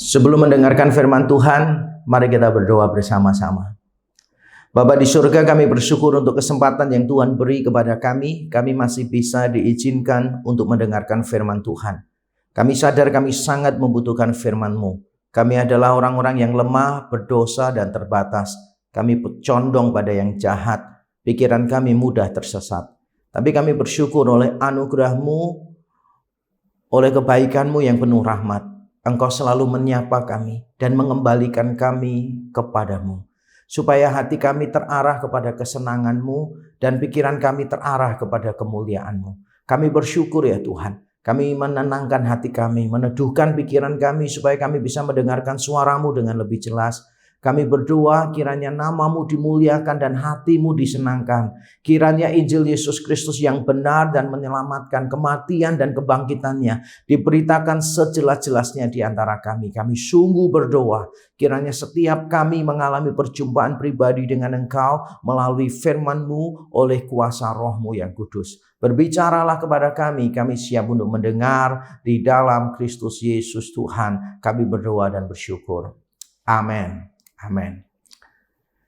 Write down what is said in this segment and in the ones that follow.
Sebelum mendengarkan firman Tuhan, mari kita berdoa bersama-sama. Bapa di surga, kami bersyukur untuk kesempatan yang Tuhan beri kepada kami. Kami masih bisa diizinkan untuk mendengarkan firman Tuhan. Kami sadar kami sangat membutuhkan firman-Mu. Kami adalah orang-orang yang lemah, berdosa, dan terbatas. Kami condong pada yang jahat. Pikiran kami mudah tersesat. Tapi kami bersyukur oleh anugerah-Mu, oleh kebaikan-Mu yang penuh rahmat. Engkau selalu menyapa kami dan mengembalikan kami kepadamu. Supaya hati kami terarah kepada kesenangan-Mu dan pikiran kami terarah kepada kemuliaan-Mu. Kami bersyukur ya Tuhan. Kami menenangkan hati kami, meneduhkan pikiran kami supaya kami bisa mendengarkan suara-Mu dengan lebih jelas. Kami berdoa kiranya nama-Mu dimuliakan dan hati-Mu disenangkan. Kiranya Injil Yesus Kristus yang benar dan menyelamatkan, kematian dan kebangkitannya diberitakan sejelas-jelasnya di antara kami. Kami sungguh berdoa kiranya setiap kami mengalami perjumpaan pribadi dengan Engkau melalui firman-Mu oleh kuasa Roh-Mu yang kudus. Berbicaralah kepada kami siap untuk mendengar di dalam Kristus Yesus Tuhan. Kami berdoa dan bersyukur. Amin. Amin.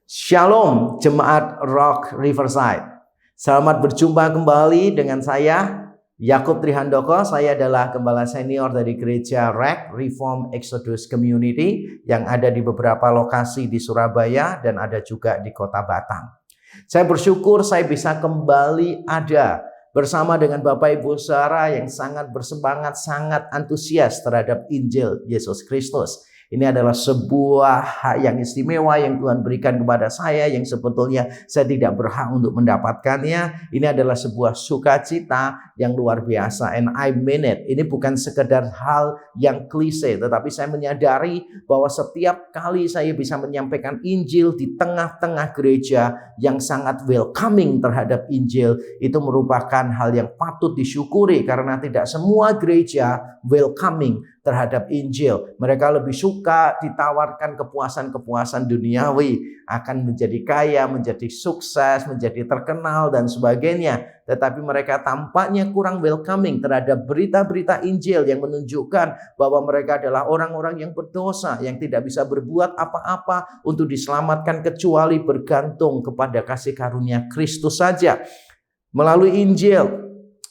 Shalom jemaat Rock Riverside. Selamat berjumpa kembali dengan saya Yakub Trihandoko. Saya adalah gembala senior dari gereja REC, Reform Exodus Community, yang ada di beberapa lokasi di Surabaya dan ada juga di kota Batam. Saya bersyukur saya bisa kembali ada bersama dengan Bapak Ibu Saudara yang sangat bersemangat, sangat antusias terhadap Injil Yesus Kristus. Ini adalah sebuah hak yang istimewa yang Tuhan berikan kepada saya yang sebetulnya saya tidak berhak untuk mendapatkannya. Ini adalah sebuah sukacita yang luar biasa. And I mean it. Ini bukan sekedar hal yang klise, tetapi saya menyadari bahwa setiap kali saya bisa menyampaikan Injil di tengah-tengah gereja yang sangat welcoming terhadap Injil, itu merupakan hal yang patut disyukuri karena tidak semua gereja welcoming terhadap Injil. Mereka lebih suka ditawarkan kepuasan-kepuasan duniawi, akan menjadi kaya, menjadi sukses, menjadi terkenal dan sebagainya. Tetapi mereka tampaknya kurang welcoming terhadap berita-berita Injil yang menunjukkan bahwa mereka adalah orang-orang yang berdosa, yang tidak bisa berbuat apa-apa untuk diselamatkan kecuali bergantung kepada kasih karunia Kristus saja. Melalui Injil,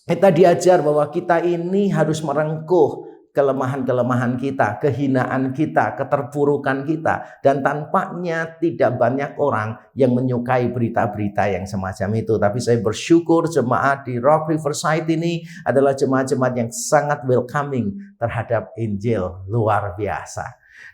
kita diajar bahwa kita ini harus merengkuh kelemahan-kelemahan kita, kehinaan kita, keterpurukan kita. Dan tampaknya tidak banyak orang yang menyukai berita-berita yang semacam itu. Tapi saya bersyukur jemaat di Rock Riverside ini adalah jemaat-jemaat yang sangat welcoming terhadap Injil. Luar biasa.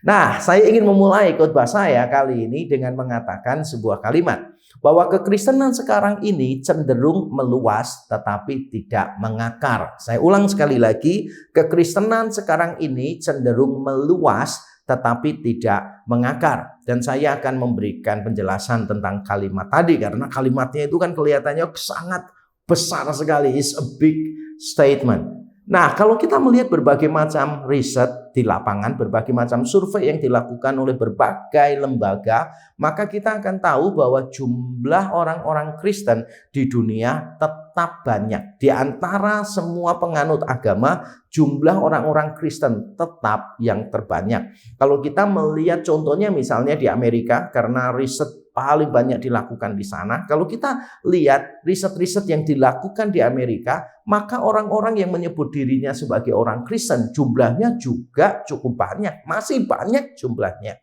Nah, saya ingin memulai khotbah saya kali ini dengan mengatakan sebuah kalimat. Bahwa kekristenan sekarang ini cenderung meluas tetapi tidak mengakar. Saya ulang sekali lagi, kekristenan sekarang ini cenderung meluas tetapi tidak mengakar. Dan saya akan memberikan penjelasan tentang kalimat tadi karena kalimatnya itu kan kelihatannya sangat besar sekali. It's a big statement. Nah, kalau kita melihat berbagai macam riset di lapangan, berbagai macam survei yang dilakukan oleh berbagai lembaga, maka kita akan tahu bahwa jumlah orang-orang Kristen di dunia tetap banyak. Di antara semua penganut agama, jumlah orang-orang Kristen tetap yang terbanyak. Kalau kita melihat contohnya misalnya di Amerika, karena riset paling banyak dilakukan di sana. Kalau kita lihat riset-riset yang dilakukan di Amerika, maka orang-orang yang menyebut dirinya sebagai orang Kristen jumlahnya juga cukup banyak, masih banyak jumlahnya.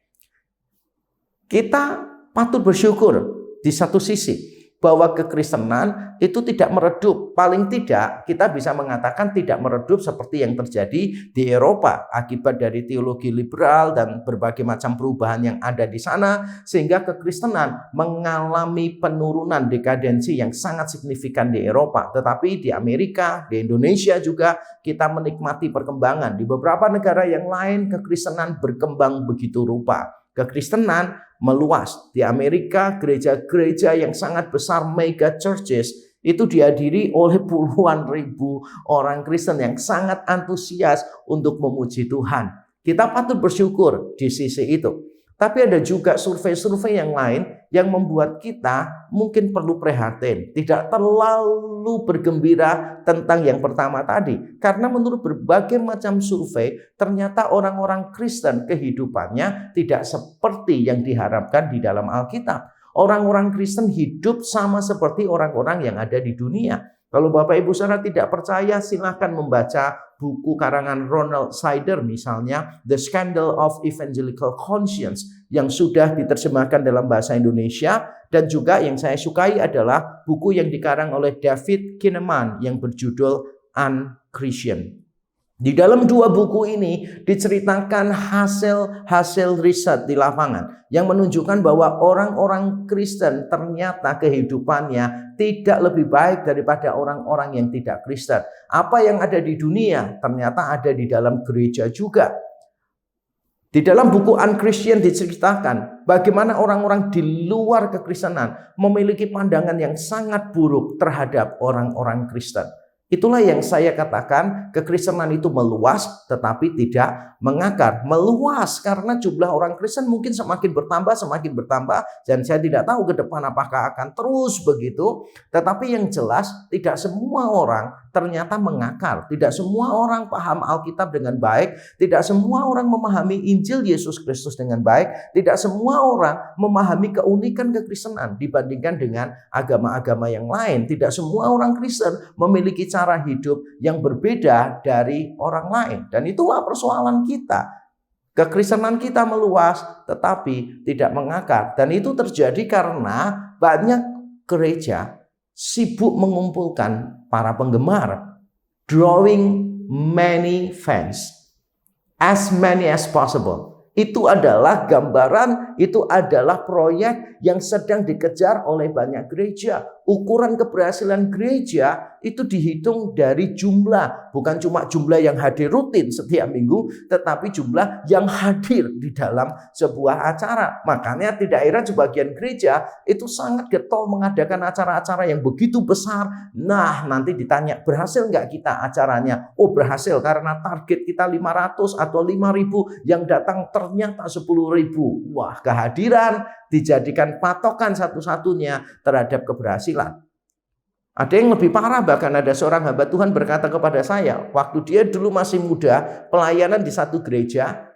Kita patut bersyukur di satu sisi bahwa kekristenan itu tidak meredup. Paling tidak kita bisa mengatakan tidak meredup seperti yang terjadi di Eropa akibat dari teologi liberal dan berbagai macam perubahan yang ada di sana, sehingga kekristenan mengalami penurunan dekadensi yang sangat signifikan di Eropa. Tetapi di Amerika, di Indonesia juga kita menikmati perkembangan. Di beberapa negara yang lain kekristenan berkembang begitu rupa. Kekristenan meluas. Di Amerika, gereja-gereja yang sangat besar, mega churches, itu dihadiri oleh puluhan ribu orang Kristen yang sangat antusias untuk memuji Tuhan. Kita patut bersyukur di sisi itu. Tapi ada juga survei-survei yang lain yang membuat kita mungkin perlu prihatin, tidak terlalu bergembira tentang yang pertama tadi. Karena menurut berbagai macam survei, ternyata orang-orang Kristen kehidupannya tidak seperti yang diharapkan di dalam Alkitab. Orang-orang Kristen hidup sama seperti orang-orang yang ada di dunia. Kalau Bapak Ibu Saudara tidak percaya, silakan membaca buku karangan Ronald Sider misalnya, The Scandal of Evangelical Conscience, yang sudah diterjemahkan dalam bahasa Indonesia. Dan juga yang saya sukai adalah buku yang dikarang oleh David Kinnaman yang berjudul Unchristian. Di dalam dua buku ini diceritakan hasil riset di lapangan yang menunjukkan bahwa orang-orang Kristen ternyata kehidupannya tidak lebih baik daripada orang-orang yang tidak Kristen. Apa yang ada di dunia ternyata ada di dalam gereja juga. Di dalam buku Unchristian diceritakan bagaimana orang-orang di luar kekristenan memiliki pandangan yang sangat buruk terhadap orang-orang Kristen. Itulah yang saya katakan, kekristenan itu meluas tetapi tidak mengakar. Meluas karena jumlah orang Kristen mungkin semakin bertambah, dan saya tidak tahu ke depan apakah akan terus begitu. Tetapi yang jelas tidak semua orang ternyata mengakar. Tidak semua orang paham Alkitab dengan baik. Tidak semua orang memahami Injil Yesus Kristus dengan baik. Tidak semua orang memahami keunikan kekristenan dibandingkan dengan agama-agama yang lain. Tidak semua orang Kristen memiliki cara hidup yang berbeda dari orang lain. Dan itulah persoalan kita. Kekristenan kita meluas tetapi tidak mengakar. Dan itu terjadi karena banyak gereja sibuk mengumpulkan para penggemar, drawing many fans, as many as possible. Itu adalah gambaran, itu adalah proyek yang sedang dikejar oleh banyak gereja. Ukuran keberhasilan gereja itu dihitung dari jumlah, bukan cuma jumlah yang hadir rutin setiap minggu, tetapi jumlah yang hadir di dalam sebuah acara. Makanya tidak heran sebagian gereja itu sangat getol mengadakan acara-acara yang begitu besar. Nah, nanti ditanya, berhasil nggak kita acaranya? Oh, berhasil karena target kita 500 atau 5.000, yang datang ternyata 10.000. Wah, kehadiran dijadikan patokan satu-satunya terhadap keberhasilan. Ada yang lebih parah, bahkan ada seorang hamba Tuhan berkata kepada saya, waktu dia dulu masih muda, pelayanan di satu gereja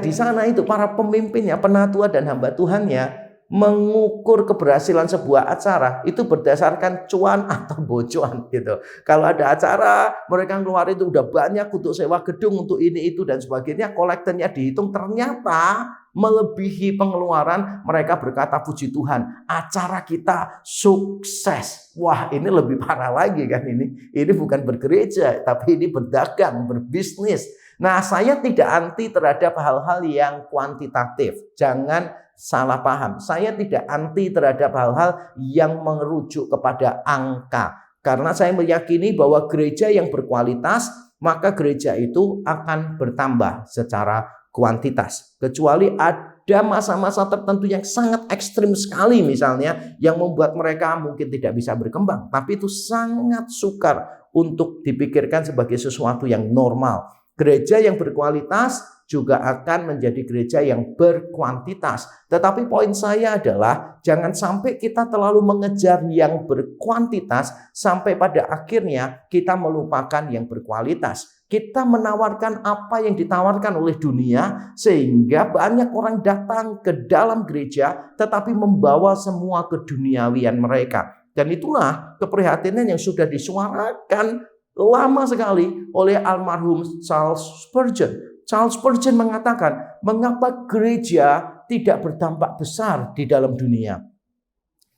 di sana itu para pemimpinnya, penatua dan hamba Tuhannya mengukur keberhasilan sebuah acara itu berdasarkan cuan atau bocuan gitu. Kalau ada acara mereka keluar itu udah banyak untuk sewa gedung, untuk ini itu dan sebagainya, kolektornya dihitung ternyata melebihi pengeluaran. Mereka berkata, puji Tuhan, acara kita sukses. Wah, ini lebih parah lagi kan ini. Ini bukan bergereja, tapi ini berdagang, berbisnis. Nah, saya tidak anti terhadap hal-hal yang kuantitatif. Jangan salah paham. Saya tidak anti terhadap hal-hal yang merujuk kepada angka. Karena saya meyakini bahwa gereja yang berkualitas, maka gereja itu akan bertambah secara kuantitas. Kecuali ada masa-masa tertentu yang sangat ekstrim sekali misalnya, yang membuat mereka mungkin tidak bisa berkembang. Tapi itu sangat sukar untuk dipikirkan sebagai sesuatu yang normal. Gereja yang berkualitas juga akan menjadi gereja yang berkuantitas. Tetapi poin saya adalah jangan sampai kita terlalu mengejar yang berkuantitas sampai pada akhirnya kita melupakan yang berkualitas. Kita menawarkan apa yang ditawarkan oleh dunia sehingga banyak orang datang ke dalam gereja tetapi membawa semua keduniawian mereka. Dan itulah keprihatinan yang sudah disuarakan lama sekali oleh almarhum Charles Spurgeon. Charles Spurgeon mengatakan, mengapa gereja tidak berdampak besar di dalam dunia?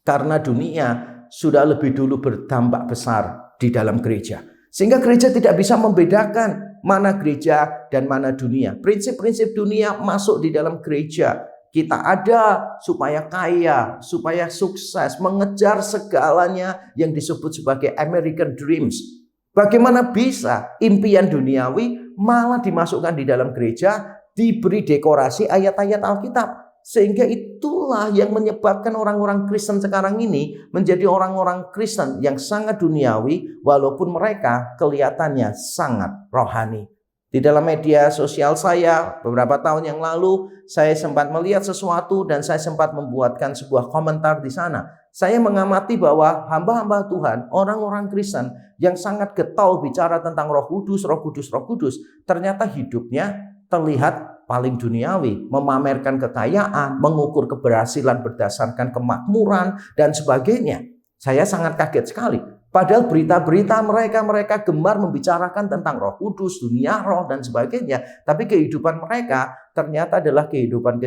Karena dunia sudah lebih dulu berdampak besar di dalam gereja. Sehingga gereja tidak bisa membedakan mana gereja dan mana dunia. Prinsip-prinsip dunia masuk di dalam gereja. Kita ada supaya kaya, supaya sukses, mengejar segalanya yang disebut sebagai American Dreams. Bagaimana bisa impian duniawi malah dimasukkan di dalam gereja, diberi dekorasi ayat-ayat Alkitab. Sehingga itulah yang menyebabkan orang-orang Kristen sekarang ini menjadi orang-orang Kristen yang sangat duniawi, walaupun mereka kelihatannya sangat rohani. Di dalam media sosial saya, beberapa tahun yang lalu, saya sempat melihat sesuatu dan saya sempat membuatkan sebuah komentar di sana. Saya mengamati bahwa hamba-hamba Tuhan, orang-orang Kristen yang sangat getol bicara tentang Roh Kudus, Roh Kudus, Roh Kudus, ternyata hidupnya terlihat paling duniawi, memamerkan kekayaan, mengukur keberhasilan berdasarkan kemakmuran, dan sebagainya. Saya sangat kaget sekali. Padahal berita-berita mereka gemar membicarakan tentang Roh Kudus, dunia roh, dan sebagainya. Tapi kehidupan mereka ternyata adalah kehidupan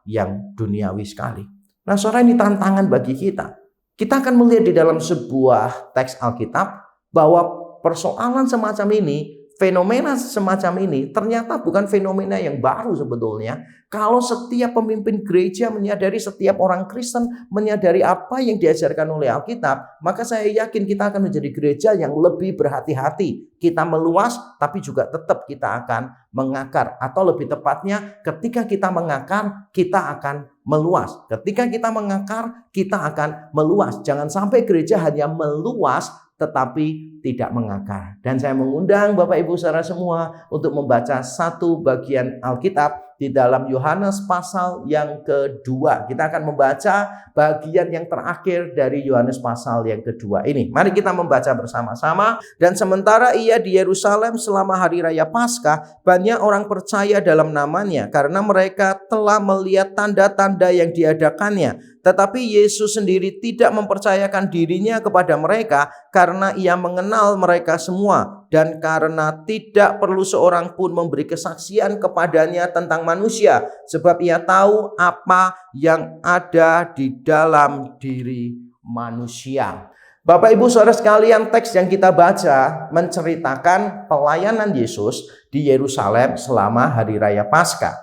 yang duniawi sekali. Nah, saudara, ini tantangan bagi kita. Kita akan melihat di dalam sebuah teks Alkitab bahwa persoalan semacam ini, fenomena semacam ini ternyata bukan fenomena yang baru sebetulnya. Kalau setiap pemimpin gereja menyadari, setiap orang Kristen menyadari apa yang diajarkan oleh Alkitab, maka saya yakin kita akan menjadi gereja yang lebih berhati-hati. Kita meluas, tapi juga tetap kita akan mengakar. Atau lebih tepatnya, ketika kita mengakar, kita akan meluas. Ketika kita mengakar, kita akan meluas. Jangan sampai gereja hanya meluas, tetapi tidak mengakar. Dan saya mengundang Bapak Ibu saudara semua untuk membaca satu bagian Alkitab di dalam Yohanes pasal yang kedua. Kita akan membaca bagian yang terakhir dari Yohanes pasal yang kedua ini. Mari kita membaca bersama-sama. Dan sementara ia di Yerusalem selama hari raya Paskah, banyak orang percaya dalam namanya karena mereka telah melihat tanda-tanda yang diadakannya. Tetapi Yesus sendiri tidak mempercayakan dirinya kepada mereka karena ia mengenal mereka semua dan karena tidak perlu seorang pun memberi kesaksian kepadanya tentang manusia, sebab ia tahu apa yang ada di dalam diri manusia. Bapak Ibu saudara sekalian, teks yang kita baca menceritakan pelayanan Yesus di Yerusalem selama hari raya Paskah.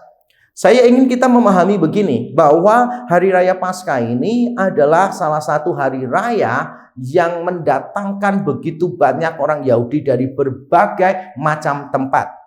Saya ingin kita memahami begini, bahwa hari raya Paskah ini adalah salah satu hari raya yang mendatangkan begitu banyak orang Yahudi dari berbagai macam tempat.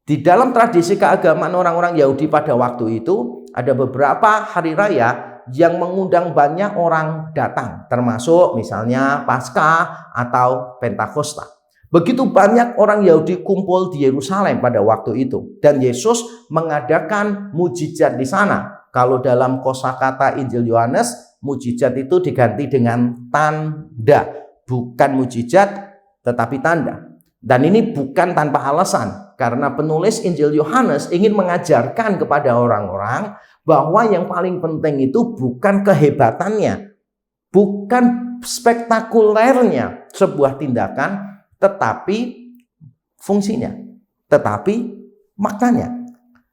Di dalam tradisi keagamaan orang-orang Yahudi pada waktu itu, ada beberapa hari raya yang mengundang banyak orang datang, termasuk misalnya Paskah atau Pentakosta. Begitu banyak orang Yahudi kumpul di Yerusalem pada waktu itu, dan Yesus mengadakan mujizat di sana. Kalau dalam kosakata Injil Yohanes, mujizat itu diganti dengan tanda, bukan mujizat tetapi tanda. Dan ini bukan tanpa alasan, karena penulis Injil Yohanes ingin mengajarkan kepada orang-orang bahwa yang paling penting itu bukan kehebatannya, bukan spektakulernya sebuah tindakan, tetapi fungsinya, tetapi maknanya.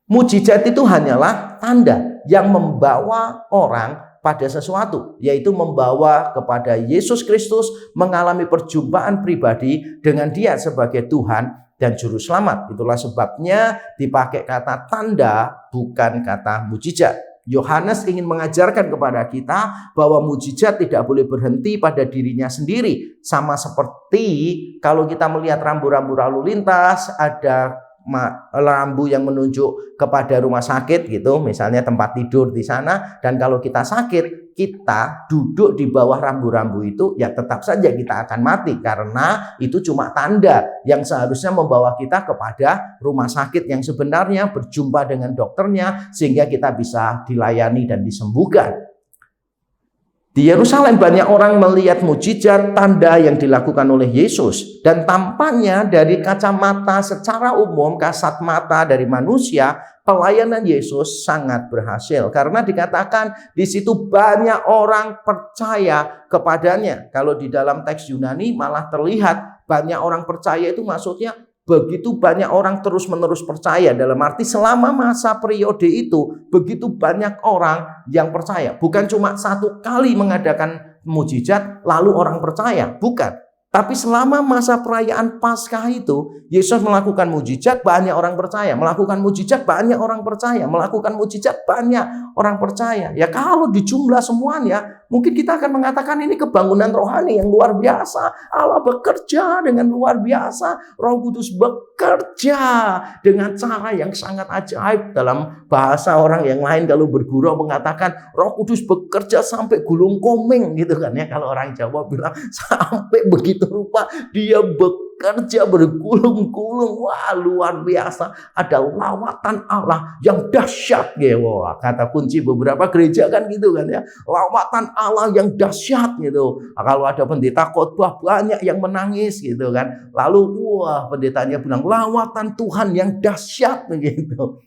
Mujizat itu hanyalah tanda yang membawa orang pada sesuatu, yaitu membawa kepada Yesus Kristus, mengalami perjumpaan pribadi dengan Dia sebagai Tuhan dan Juru Selamat. Itulah sebabnya dipakai kata tanda, bukan kata mujizat. Yohanes ingin mengajarkan kepada kita bahwa mujizat tidak boleh berhenti pada dirinya sendiri. Sama seperti kalau kita melihat rambu-rambu lalu lintas, ada lampu yang menunjuk kepada rumah sakit gitu, misalnya tempat tidur di sana. Dan kalau kita sakit, kita duduk di bawah rambu-rambu itu, ya tetap saja kita akan mati, karena itu cuma tanda yang seharusnya membawa kita kepada rumah sakit yang sebenarnya, berjumpa dengan dokternya sehingga kita bisa dilayani dan disembuhkan. Di Yerusalem banyak orang melihat mujizat tanda yang dilakukan oleh Yesus, dan tampaknya dari kacamata secara umum, kasat mata dari manusia, pelayanan Yesus sangat berhasil karena dikatakan di situ banyak orang percaya kepadanya. Kalau di dalam teks Yunani malah terlihat banyak orang percaya itu maksudnya begitu banyak orang terus-menerus percaya, dalam arti selama masa periode itu begitu banyak orang yang percaya. Bukan cuma satu kali mengadakan mujizat lalu orang percaya, bukan. Tapi selama masa perayaan Paskah itu, Yesus melakukan mujizat, banyak orang percaya. Melakukan mujizat, banyak orang percaya. Melakukan mujizat, banyak orang percaya. Ya kalau dijumlah semuanya, mungkin kita akan mengatakan ini kebangunan rohani yang luar biasa. Allah bekerja dengan luar biasa. Roh Kudus bekerja dengan cara yang sangat ajaib. Dalam bahasa orang yang lain kalau bergurau mengatakan Roh Kudus bekerja sampai gulung komeng gitu kan ya. Kalau orang Jawa bilang sampai begitu rupa dia bekerja bekerja bergulung-gulung. Wah, luar biasa. Ada lawatan Allah yang dahsyat. Wah, kata kunci beberapa gereja kan gitu kan ya. Lawatan Allah yang dahsyat gitu. Kalau ada pendeta khotbah banyak yang menangis gitu kan. Lalu wah, pendetanya bilang lawatan Tuhan yang dahsyat begitu.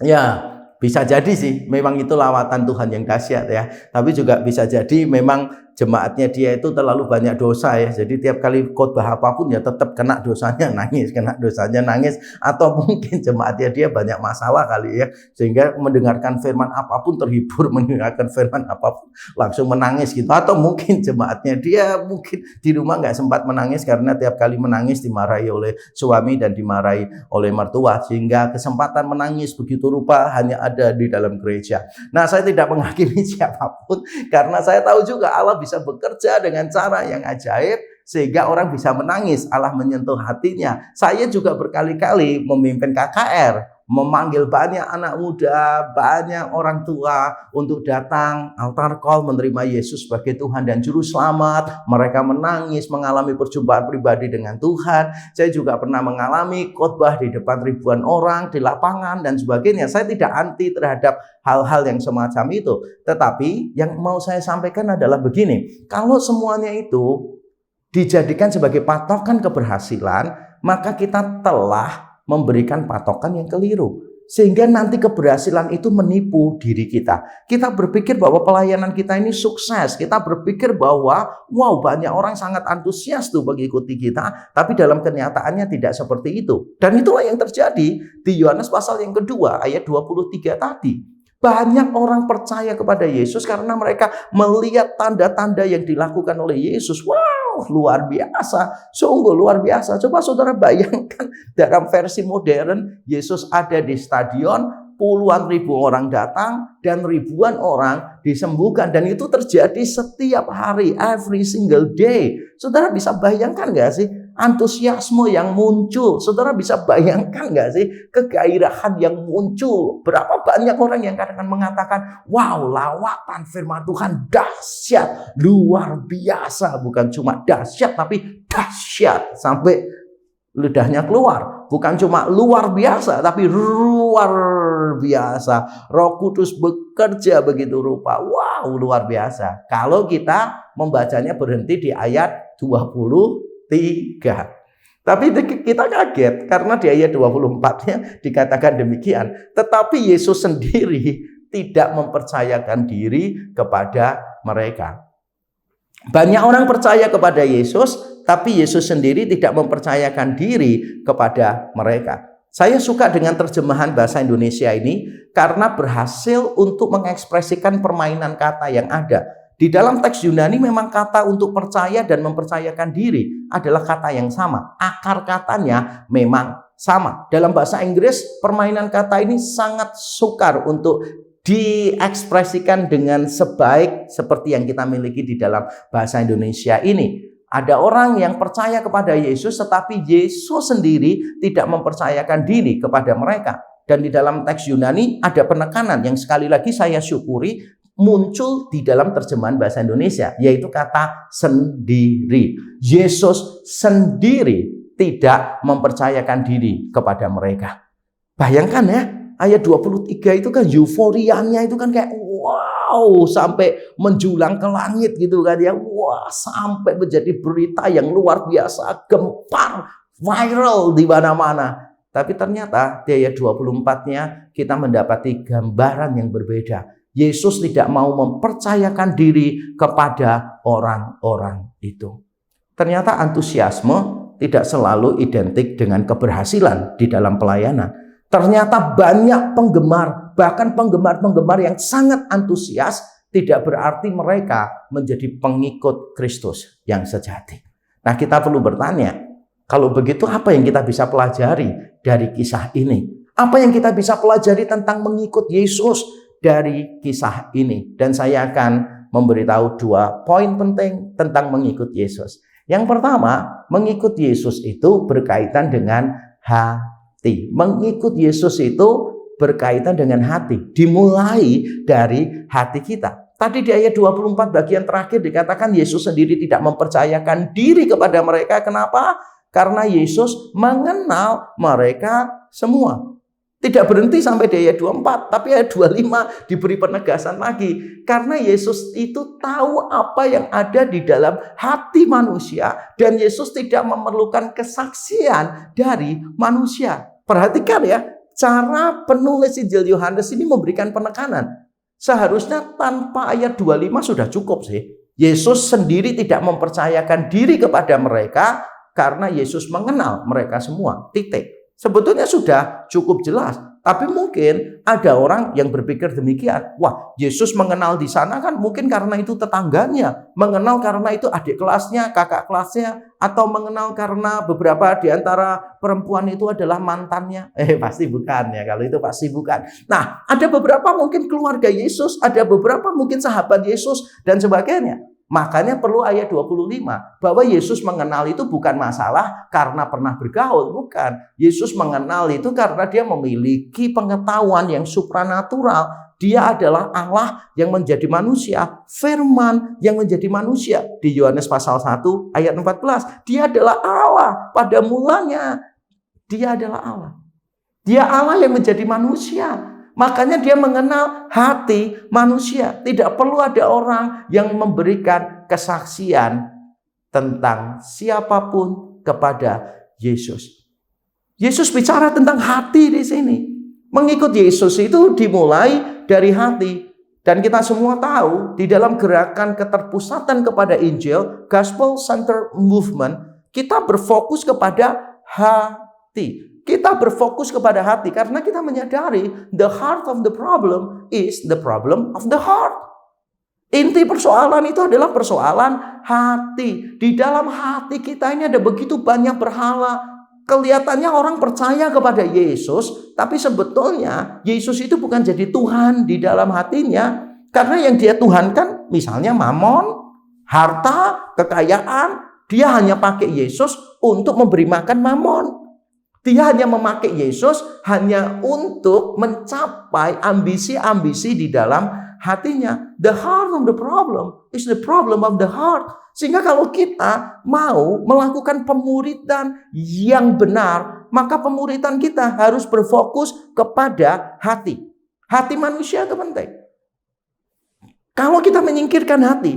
Ya, bisa jadi sih memang itu lawatan Tuhan yang dahsyat ya. Tapi juga bisa jadi memang jemaatnya dia itu terlalu banyak dosa ya. Jadi tiap kali khotbah apapun ya tetap kena dosanya nangis. Atau mungkin jemaatnya dia banyak masalah kali ya. Sehingga mendengarkan firman apapun terhibur, mendengarkan firman apapun langsung menangis gitu. Atau mungkin jemaatnya dia mungkin di rumah nggak sempat menangis karena tiap kali menangis dimarahi oleh suami dan dimarahi oleh mertua. Sehingga kesempatan menangis begitu rupa hanya ada di dalam gereja. Nah, saya tidak menghakimi siapapun karena saya tahu juga Allah bisa bekerja dengan cara yang ajaib sehingga orang bisa menangis, Allah menyentuh hatinya. Saya juga berkali-kali memimpin KKR, memanggil banyak anak muda, banyak orang tua untuk datang altar call menerima Yesus sebagai Tuhan dan Juru Selamat. Mereka menangis, mengalami perjumpaan pribadi dengan Tuhan. Saya juga pernah mengalami khotbah di depan ribuan orang di lapangan dan sebagainya. Saya tidak anti terhadap hal-hal yang semacam itu. Tetapi yang mau saya sampaikan adalah begini, kalau semuanya itu dijadikan sebagai patokan keberhasilan, maka kita telah memberikan patokan yang keliru. Sehingga nanti keberhasilan itu menipu diri kita. Kita berpikir bahwa pelayanan kita ini sukses. Kita berpikir bahwa wow, banyak orang sangat antusias tuh mengikuti kita. Tapi dalam kenyataannya tidak seperti itu. Dan itulah yang terjadi di Yohanes pasal yang kedua ayat 23 tadi. Banyak orang percaya kepada Yesus karena mereka melihat tanda-tanda yang dilakukan oleh Yesus. Wow, luar biasa. Sungguh luar biasa. Coba saudara bayangkan dalam versi modern, Yesus ada di stadion, puluhan ribu orang datang, dan ribuan orang disembuhkan. Dan itu terjadi setiap hari, every single day. Saudara bisa bayangkan gak sih? Antusiasme yang muncul. Saudara bisa bayangkan gak sih kegairahan yang muncul? Berapa banyak orang yang kadang-kadang mengatakan, wow, lawatan firman Tuhan dahsyat, luar biasa. Bukan cuma dahsyat, tapi dahsyat sampai lidahnya keluar. Bukan cuma luar biasa, tapi luar biasa. Roh Kudus bekerja begitu rupa. Wow, luar biasa. Kalau kita membacanya berhenti di ayat 23. Tapi kita kaget karena di ayat 24-nya dikatakan demikian. Tetapi Yesus sendiri tidak mempercayakan diri kepada mereka. Banyak orang percaya kepada Yesus, tapi Yesus sendiri tidak mempercayakan diri kepada mereka. Saya suka dengan terjemahan bahasa Indonesia ini karena berhasil untuk mengekspresikan permainan kata yang ada. Di dalam teks Yunani memang kata untuk percaya dan mempercayakan diri adalah kata yang sama. Akar katanya memang sama. Dalam bahasa Inggris permainan kata ini sangat sukar untuk diekspresikan dengan sebaik seperti yang kita miliki di dalam bahasa Indonesia ini. Ada orang yang percaya kepada Yesus tetapi Yesus sendiri tidak mempercayakan diri kepada mereka. Dan di dalam teks Yunani ada penekanan yang sekali lagi saya syukuri muncul di dalam terjemahan bahasa Indonesia, yaitu kata sendiri. Yesus sendiri tidak mempercayakan diri kepada mereka. Bayangkan ya, ayat 23 itu kan euforianya itu kan kayak wow, sampai menjulang ke langit gitu kan ya. Wah, sampai menjadi berita yang luar biasa, gempar, viral di mana-mana. Tapi ternyata di ayat 24-nya kita mendapati gambaran yang berbeda. Yesus tidak mau mempercayakan diri kepada orang-orang itu. Ternyata antusiasme tidak selalu identik dengan keberhasilan di dalam pelayanan. Ternyata banyak penggemar, bahkan penggemar-penggemar yang sangat antusias, tidak berarti mereka menjadi pengikut Kristus yang sejati. Nah, kita perlu bertanya, kalau begitu apa yang kita bisa pelajari dari kisah ini? Apa yang kita bisa pelajari tentang mengikut Yesus dari kisah ini? Dan saya akan memberitahu 2 poin penting tentang mengikut Yesus. Yang pertama, mengikut Yesus itu berkaitan dengan hati. Mengikut Yesus itu berkaitan dengan hati. Dimulai dari hati kita. Tadi di ayat 24 bagian terakhir dikatakan Yesus sendiri tidak mempercayakan diri kepada mereka. Kenapa? Karena Yesus mengenal mereka semua. Tidak berhenti sampai di ayat 24, tapi ayat 25 diberi penegasan lagi. Karena Yesus itu tahu apa yang ada di dalam hati manusia. Dan Yesus tidak memerlukan kesaksian dari manusia. Perhatikan ya, cara penulis Injil Yohanes ini memberikan penekanan. Seharusnya tanpa ayat 25 sudah cukup sih. Yesus sendiri tidak mempercayakan diri kepada mereka karena Yesus mengenal mereka semua. Titik. Sebetulnya sudah cukup jelas. Tapi mungkin ada orang yang berpikir demikian. Wah, Yesus mengenal di sana kan mungkin karena itu tetangganya. Mengenal karena itu adik kelasnya, kakak kelasnya. Atau mengenal karena beberapa di antara perempuan itu adalah mantannya. Pasti bukan ya. Kalau itu pasti bukan. Nah, ada beberapa mungkin keluarga Yesus. Ada beberapa mungkin sahabat Yesus dan sebagainya. Makanya perlu ayat 25 bahwa Yesus mengenal itu bukan masalah karena pernah bergaul, bukan. Yesus mengenal itu karena dia memiliki pengetahuan yang supranatural. Dia adalah Allah yang menjadi manusia, firman yang menjadi manusia. Di Yohanes pasal 1 ayat 14, dia adalah Allah pada mulanya. Dia adalah Allah. Dia Allah yang menjadi manusia. Makanya dia mengenal hati manusia. Tidak perlu ada orang yang memberikan kesaksian tentang siapapun kepada Yesus. Yesus bicara tentang hati di sini. Mengikut Yesus itu dimulai dari hati. Dan kita semua tahu di dalam gerakan keterpusatan kepada Injil, Gospel Center Movement, kita berfokus kepada hati. Kita berfokus kepada hati karena kita menyadari the heart of the problem is the problem of the heart. Inti persoalan itu adalah persoalan hati. Di dalam hati kita ini ada begitu banyak berhala. Kelihatannya orang percaya kepada Yesus, tapi sebetulnya Yesus itu bukan jadi Tuhan di dalam hatinya. Karena yang dia tuhankan misalnya mamon, harta, kekayaan. Dia hanya pakai Yesus untuk memberi makan mamon. Dia hanya memakai Yesus hanya untuk mencapai ambisi-ambisi di dalam hatinya. The heart of the problem is the problem of the heart. Sehingga kalau kita mau melakukan pemuridan yang benar, maka pemuridan kita harus berfokus kepada hati. Hati manusia itu penting. Kalau kita menyingkirkan hati,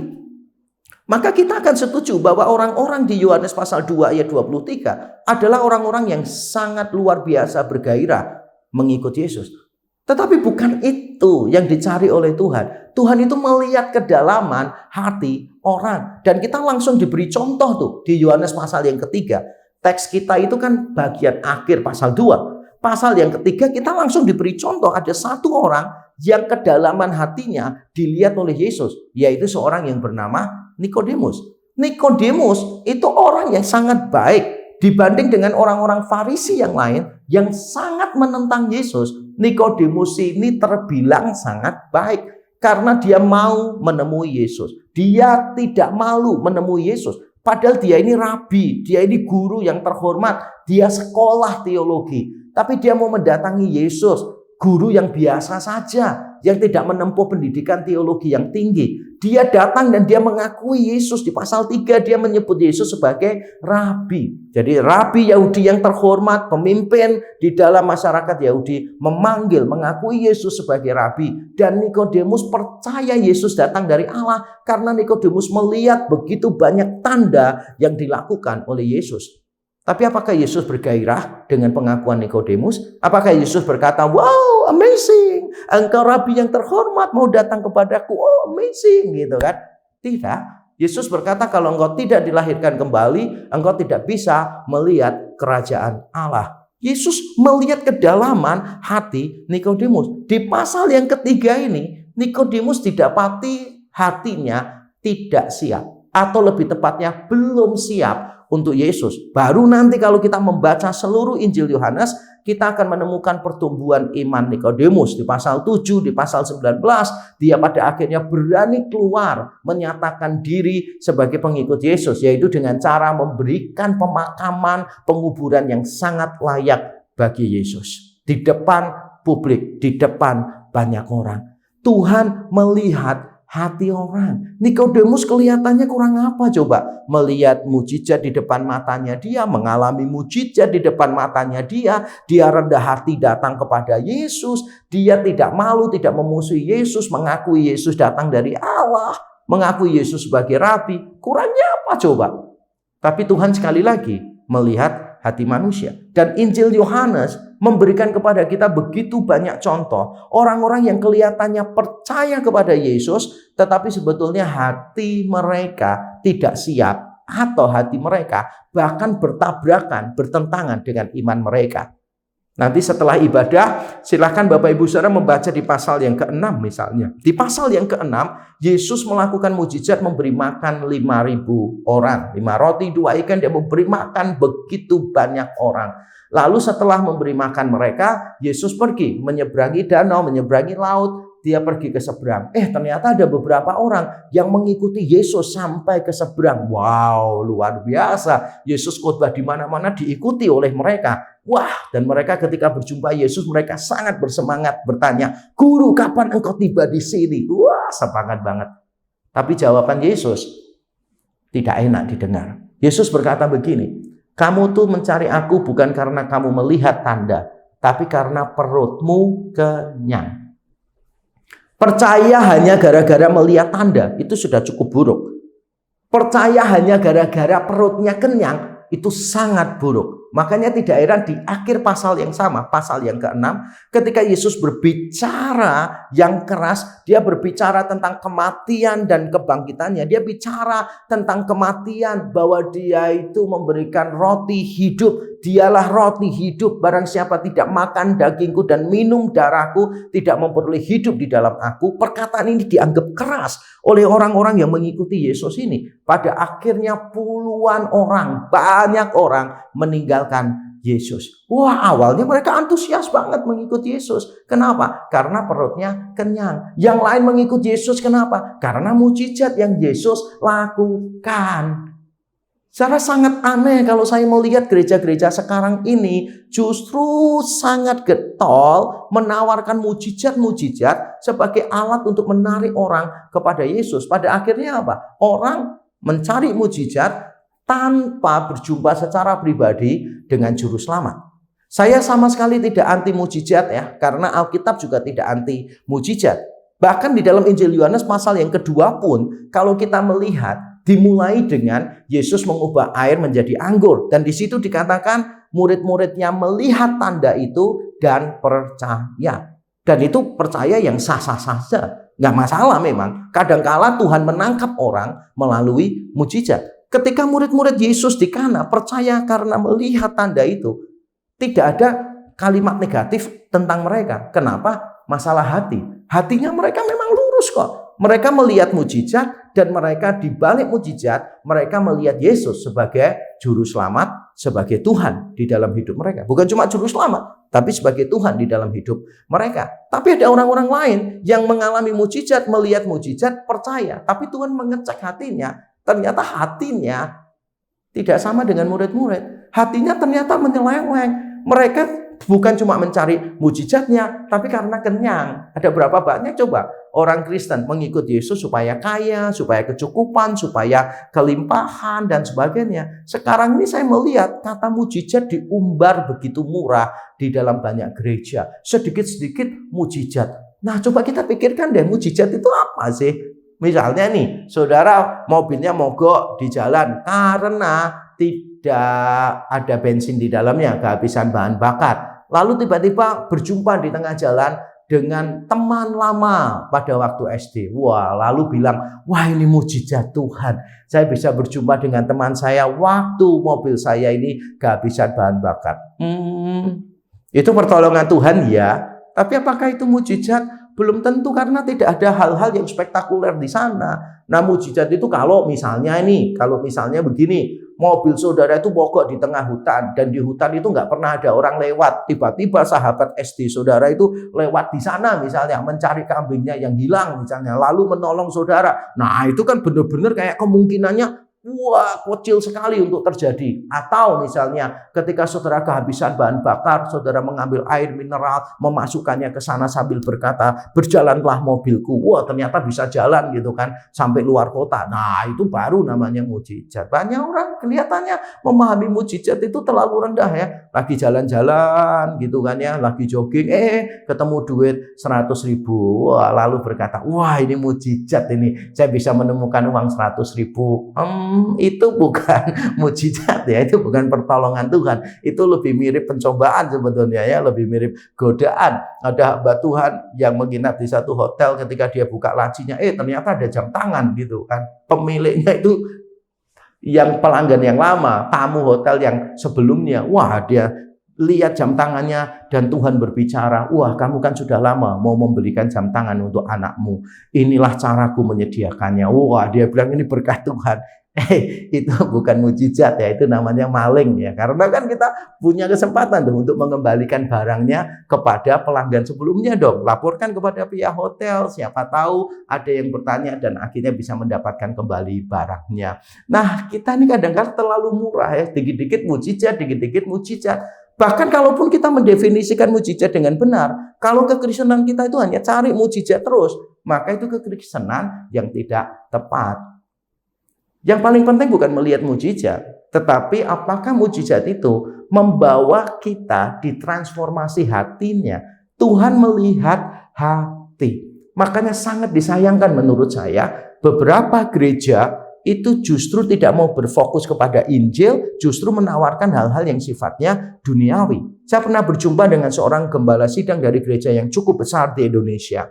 maka kita akan setuju bahwa orang-orang di Yohanes pasal 2 ayat 23 adalah orang-orang yang sangat luar biasa bergairah mengikut Yesus. Tetapi bukan itu yang dicari oleh Tuhan. Tuhan itu melihat kedalaman hati orang. Dan kita langsung diberi contoh tuh di Yohanes pasal yang ketiga. Teks kita itu kan bagian akhir pasal 2. Pasal yang ketiga kita langsung diberi contoh. Ada satu orang yang kedalaman hatinya dilihat oleh Yesus. Yaitu seorang yang bernama Nikodemus. Nikodemus itu orang yang sangat baik dibanding dengan orang-orang Farisi yang lain yang sangat menentang Yesus. Nikodemus ini terbilang sangat baik karena dia mau menemui Yesus. Dia tidak malu menemui Yesus. Padahal dia ini rabi, dia ini guru yang terhormat, dia sekolah teologi. Tapi dia mau mendatangi Yesus, guru yang biasa saja, yang tidak menempuh pendidikan teologi yang tinggi. Dia datang dan dia mengakui Yesus. Di pasal 3 dia menyebut Yesus sebagai rabi. Jadi rabi Yahudi yang terhormat, pemimpin di dalam masyarakat Yahudi memanggil, mengakui Yesus sebagai rabi. Dan Nikodemus percaya Yesus datang dari Allah karena Nikodemus melihat begitu banyak tanda yang dilakukan oleh Yesus. Tapi apakah Yesus bergairah dengan pengakuan Nikodemus? Apakah Yesus berkata, wow, amazing, engkau rabi yang terhormat mau datang kepadaku, oh amazing, gitu kan? Tidak. Yesus berkata, kalau engkau tidak dilahirkan kembali, engkau tidak bisa melihat kerajaan Allah. Yesus melihat kedalaman hati Nikodemus. Di pasal yang ketiga ini, Nikodemus didapati hatinya tidak siap. Atau lebih tepatnya belum siap untuk Yesus. Baru nanti kalau kita membaca seluruh Injil Yohanes, kita akan menemukan pertumbuhan iman Nikodemus. Di pasal 7, di pasal 19, dia pada akhirnya berani keluar menyatakan diri sebagai pengikut Yesus, yaitu dengan cara memberikan pemakaman, penguburan yang sangat layak bagi Yesus. Di depan publik, di depan banyak orang. Tuhan melihat hati orang. Nikodemus kelihatannya kurang apa coba? Melihat mujizat di depan matanya dia, mengalami mujizat di depan matanya dia rendah hati datang kepada Yesus, dia tidak malu, tidak memusuhi Yesus, mengakui Yesus datang dari Allah, mengakui Yesus sebagai rabi. Kurangnya apa coba? Tapi Tuhan sekali lagi melihat hati manusia. Dan Injil Yohanes memberikan kepada kita begitu banyak contoh orang-orang yang kelihatannya percaya kepada Yesus, tetapi sebetulnya hati mereka tidak siap, atau hati mereka bahkan bertabrakan, bertentangan dengan iman mereka. Nanti setelah ibadah, silakan Bapak Ibu Saudara membaca di pasal yang ke-6 misalnya. Di pasal yang ke-6, Yesus melakukan mujizat memberi makan 5.000 orang. 5 roti, 2 ikan, dia memberi makan begitu banyak orang. Lalu setelah memberi makan mereka, Yesus pergi menyeberangi danau, menyeberangi laut. Dia pergi ke seberang. Ternyata ada beberapa orang yang mengikuti Yesus sampai ke seberang. Wow, luar biasa. Yesus khotbah di mana-mana diikuti oleh mereka. Wah, dan mereka ketika berjumpa Yesus, mereka sangat bersemangat bertanya, "Guru, kapan engkau tiba di sini?" Wah, semangat banget. Tapi jawaban Yesus tidak enak didengar. Yesus berkata begini, "Kamu tuh mencari aku bukan karena kamu melihat tanda, tapi karena perutmu kenyang." Percaya hanya gara-gara melihat tanda, itu sudah cukup buruk. Percaya hanya gara-gara perutnya kenyang, itu sangat buruk. Makanya tidak heran di akhir pasal yang sama, pasal yang ke-6, ketika Yesus berbicara yang keras, dia berbicara tentang kematian dan kebangkitannya. Dia bicara tentang kematian, bahwa dia itu memberikan roti hidup. Dialah roti hidup, barang siapa tidak makan dagingku dan minum darahku, tidak memperoleh hidup di dalam aku. Perkataan ini dianggap keras oleh orang-orang yang mengikuti Yesus ini. Pada akhirnya puluhan orang, banyak orang meninggalkan Yesus. Wah, awalnya mereka antusias banget mengikuti Yesus. Kenapa? Karena perutnya kenyang. Yang lain mengikuti Yesus kenapa? Karena mujizat yang Yesus lakukan. Secara sangat aneh kalau saya melihat gereja-gereja sekarang ini justru sangat getol menawarkan mujizat-mujizat sebagai alat untuk menarik orang kepada Yesus. Pada akhirnya apa? Orang mencari mujizat tanpa berjumpa secara pribadi dengan juru selamat. Saya sama sekali tidak anti mujizat ya, karena Alkitab juga tidak anti mujizat. Bahkan di dalam Injil Yohanes pasal yang kedua pun, kalau kita melihat, dimulai dengan Yesus mengubah air menjadi anggur. Dan di situ dikatakan murid-muridnya melihat tanda itu dan percaya. Dan itu percaya yang sah-sah saja. Nggak masalah memang. Kadangkala Tuhan menangkap orang melalui mujizat. Ketika murid-murid Yesus di Kana percaya karena melihat tanda itu, tidak ada kalimat negatif tentang mereka. Kenapa? Masalah hati. Hatinya mereka memang lurus kok. Mereka melihat mujizat dan mereka di balik mujizat, mereka melihat Yesus sebagai juru selamat, sebagai Tuhan di dalam hidup mereka. Bukan cuma juru selamat, tapi sebagai Tuhan di dalam hidup mereka. Tapi ada orang-orang lain yang mengalami mujizat, melihat mujizat, percaya. Tapi Tuhan mengecek hatinya. Ternyata hatinya tidak sama dengan murid-murid. Hatinya ternyata menyeleweng. Mereka bukan cuma mencari mujizatnya, tapi karena kenyang. Ada berapa banyak coba orang Kristen mengikut Yesus supaya kaya, supaya kecukupan, supaya kelimpahan dan sebagainya. Sekarang ini saya melihat kata mujizat diumbar begitu murah di dalam banyak gereja. Sedikit-sedikit mujizat. Nah, coba kita pikirkan deh, mujizat itu apa sih? Misalnya nih, saudara mobilnya mogok di jalan karena tidak ada bensin di dalamnya, kehabisan bahan bakar. Lalu tiba-tiba berjumpa di tengah jalan dengan teman lama pada waktu SD. Wah, lalu bilang, wah ini mujizat Tuhan. Saya bisa berjumpa dengan teman saya waktu mobil saya ini kehabisan bahan bakar. Itu pertolongan Tuhan ya. Tapi apakah itu mujizat? Belum tentu, karena tidak ada hal-hal yang spektakuler di sana. Nah, mujizat itu kalau misalnya begini, mobil saudara itu mogok di tengah hutan, dan di hutan itu nggak pernah ada orang lewat. Tiba-tiba sahabat SD saudara itu lewat di sana misalnya, mencari kambingnya yang hilang misalnya, lalu menolong saudara. Nah, itu kan benar-benar kayak kemungkinannya wah kecil sekali untuk terjadi. Atau misalnya ketika saudara kehabisan bahan bakar, saudara mengambil air mineral, memasukkannya ke sana sambil berkata, berjalanlah mobilku. Wah ternyata bisa jalan gitu kan, sampai luar kota. Nah itu baru namanya mujizat. Banyak orang kelihatannya memahami mujizat itu terlalu rendah ya. Lagi jalan-jalan gitu kan ya, lagi jogging, ketemu duit 100.000. Wah lalu berkata, wah ini mujizat ini, saya bisa menemukan uang 100.000. Itu bukan mujizat ya, itu bukan pertolongan Tuhan. Itu lebih mirip pencobaan sebetulnya ya, lebih mirip godaan. Ada hamba Tuhan yang menginap di satu hotel, ketika dia buka lacinya, ternyata ada jam tangan gitu kan. Pemiliknya itu yang pelanggan yang lama, tamu hotel yang sebelumnya. Wah dia lihat jam tangannya dan Tuhan berbicara, wah kamu kan sudah lama mau membelikan jam tangan untuk anakmu. Inilah caraku menyediakannya. Wah dia bilang ini berkat Tuhan. Itu bukan mujizat ya, itu namanya maling ya. Karena kan kita punya kesempatan tuh untuk mengembalikan barangnya kepada pelanggan sebelumnya dong. Laporkan kepada pihak hotel, siapa tahu ada yang bertanya dan akhirnya bisa mendapatkan kembali barangnya. Nah kita ini kadang-kadang terlalu murah ya, dikit-dikit mujizat, dikit-dikit mujizat. Bahkan kalaupun kita mendefinisikan mujizat dengan benar, kalau kekristenan kita itu hanya cari mujizat terus, maka itu kekristenan yang tidak tepat. Yang paling penting bukan melihat mujizat, tetapi apakah mujizat itu membawa kita ditransformasi hatinya. Tuhan melihat hati. Makanya sangat disayangkan menurut saya, beberapa gereja itu justru tidak mau berfokus kepada Injil, justru menawarkan hal-hal yang sifatnya duniawi. Saya pernah berjumpa dengan seorang gembala sidang dari gereja yang cukup besar di Indonesia.